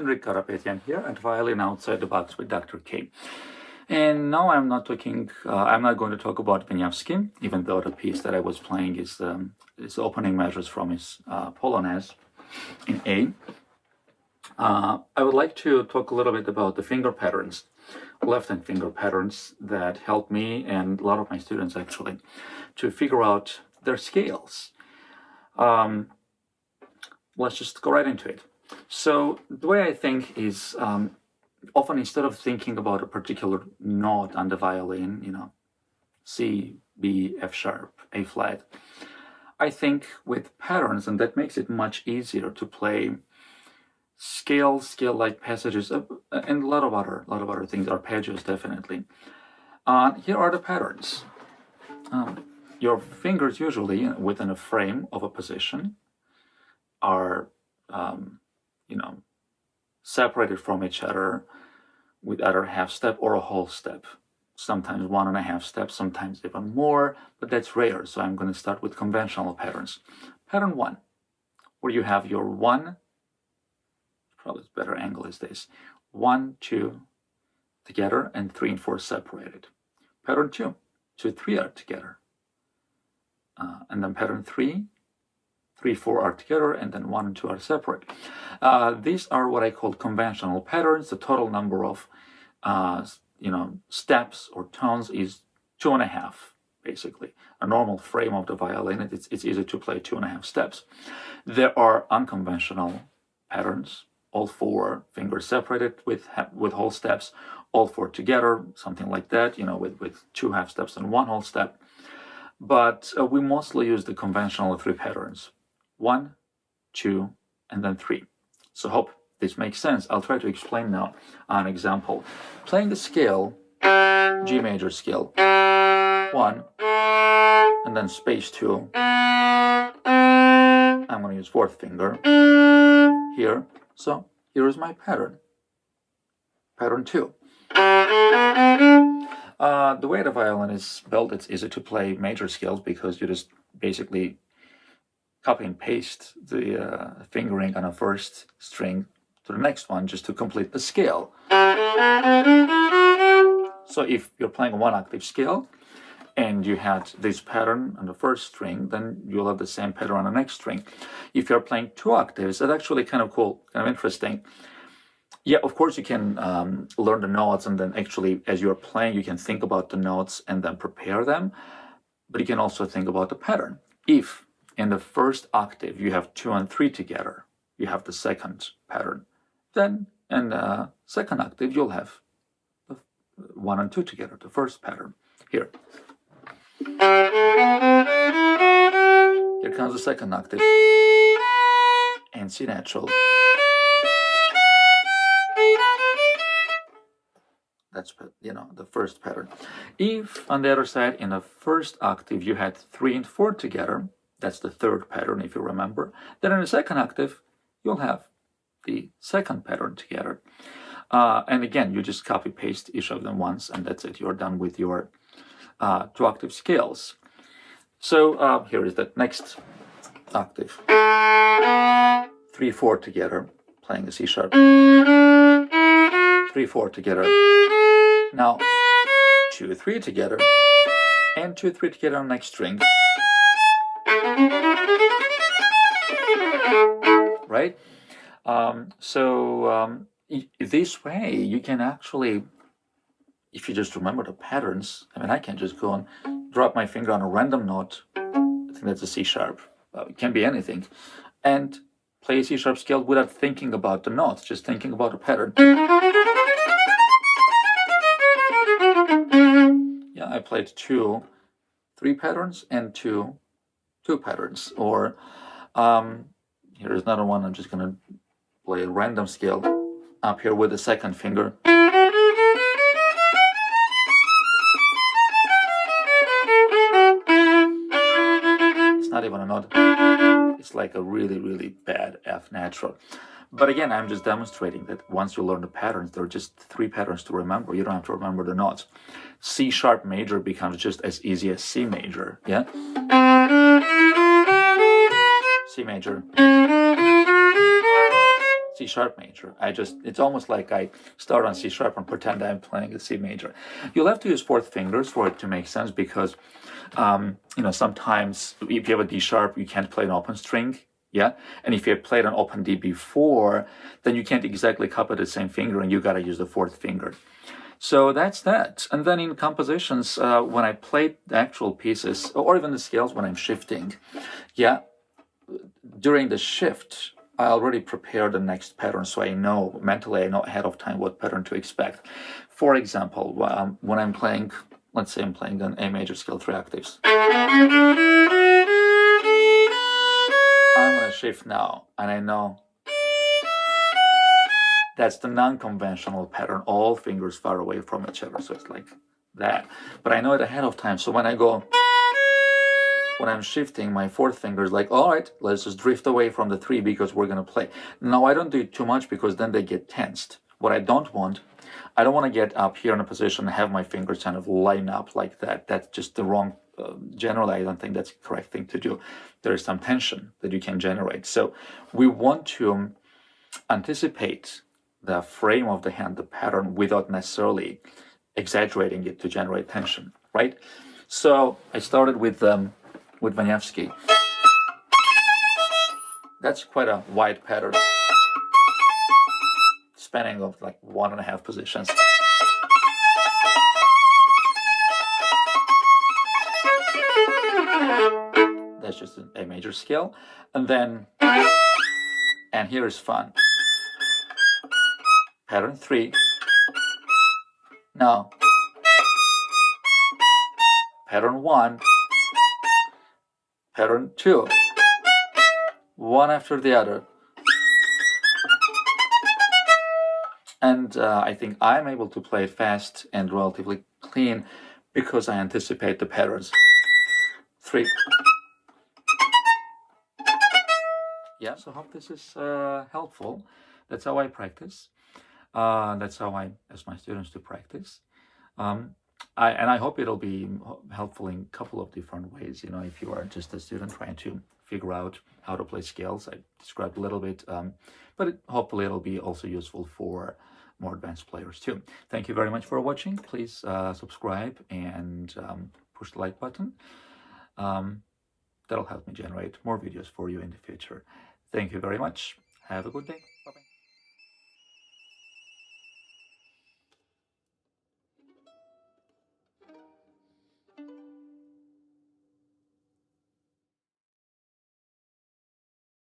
Henrik Karapetyan here at Violin Outside the Box with Dr. K. And now I'm not going to talk about Wieniawski, even though the piece that I was playing is opening measures from his Polonaise in A. I would like to talk a little bit about the finger patterns, left-hand finger patterns that help me and a lot of my students actually to figure out their scales. Let's just go right into it. So the way I think is often instead of thinking about a particular note on the violin, C, B, F sharp, A flat, I think with patterns, and that makes it much easier to play scale-like passages, and a lot of other things, arpeggios definitely. Here are the patterns. Your fingers usually within a frame of a position are separated from each other with either a half step or a whole step. Sometimes 1.5 steps, sometimes even more, but that's rare. So I'm going to start with conventional patterns. Pattern 1, where you have your 1, probably better angle is this, 1, 2 together and 3 and 4 separated. Pattern 2, 2, 3 are together. And then pattern 3, 3, 4 are together, and then 1 and 2 are separate. These are what I call conventional patterns. The total number of steps or tones is 2.5, basically. A normal frame of the violin, it's easy to play 2.5 steps. There are unconventional patterns, all 4 fingers separated with whole steps, all 4 together, something like that, with 2 half steps and 1 whole step. But we mostly use the conventional 3 patterns. 1, 2, and then 3. So hope this makes sense. I'll try to explain now an example. Playing the scale, G major scale, 1, and then space 2. I'm going to use 4th finger here. So here is my pattern. Pattern 2. The way the violin is built, it's easy to play major scales because you just basically copy and paste the fingering on a first string to the next one just to complete the scale. So if you're playing a 1-octave scale and you had this pattern on the first string, then you'll have the same pattern on the next string. If you're playing 2 octaves, that's actually kind of cool, kind of interesting. Yeah, of course you can learn the notes, and then actually as you're playing you can think about the notes and then prepare them, but you can also think about the pattern. If in the first octave you have 2 and 3 together, you have the second pattern. Then in the second octave you'll have 1 and 2 together, the first pattern. Here comes the second octave, and C natural. That's the first pattern. If on the other side in the first octave you had 3 and 4 together, that's the third pattern if you remember, then in the second octave you'll have the second pattern together. And again, you just copy paste each of them once and that's it. You're done with your 2-octave scales. So here is the next octave. 3, 4 together, playing the C sharp. 3, 4 together. Now 2, 3 together, and 2, 3 together on the next string. Right? This way you can actually, if you just remember the patterns, I can just go and drop my finger on a random note. I think that's a C sharp. It can be anything. And play a C sharp scale without thinking about the notes, just thinking about a pattern. Yeah, I played 2 3 patterns and 2 patterns. Or here's another one. I'm just gonna play a random scale up here with the second finger. It's not even a note. It's like a really, really bad F natural. But again, I'm just demonstrating that once you learn the patterns, there are just 3 patterns to remember. You don't have to remember the notes. C sharp major becomes just as easy as C major, yeah? C major, C sharp major. It's almost like I start on C sharp and pretend I'm playing a C major. You'll have to use fourth fingers for it to make sense because, sometimes if you have a D sharp, you can't play an open string. Yeah. And if you have played an open D before, then you can't exactly cup it the same finger and you got to use the fourth finger. So that's that. And then in compositions, when I play the actual pieces or even the scales when I'm shifting, yeah, during the shift, I already prepared the next pattern, so I know mentally, I know ahead of time what pattern to expect. For example, when I'm playing, let's say I'm playing an A major scale 3 octaves. I'm going to shift now, and I know that's the non-conventional pattern, all fingers far away from each other, so it's like that. But I know it ahead of time, so when I'm shifting, my fourth finger is like, all right, let's just drift away from the 3 because we're going to play. Now, I don't do it too much because then they get tensed. What I don't want to get up here in a position and have my fingers kind of line up like that. That's just the wrong, generally, I don't think that's the correct thing to do. There is some tension that you can generate. So we want to anticipate the frame of the hand, the pattern, without necessarily exaggerating it to generate tension, right? So I started with Waniawski. That's quite a wide pattern, spanning of like 1.5 positions. That's just an A major scale. And here is fun. Pattern 3. Now, pattern 1. Pattern 2. One after the other. And I think I'm able to play it fast and relatively clean because I anticipate the patterns. 3. Yeah, so I hope this is helpful. That's how I practice. That's how I ask my students to practice. I hope it'll be helpful in a couple of different ways. If you are just a student trying to figure out how to play scales, I described a little bit, but hopefully it'll be also useful for more advanced players too. Thank you very much for watching. Please subscribe and push the like button. That'll help me generate more videos for you in the future. Thank you very much. Have a good day.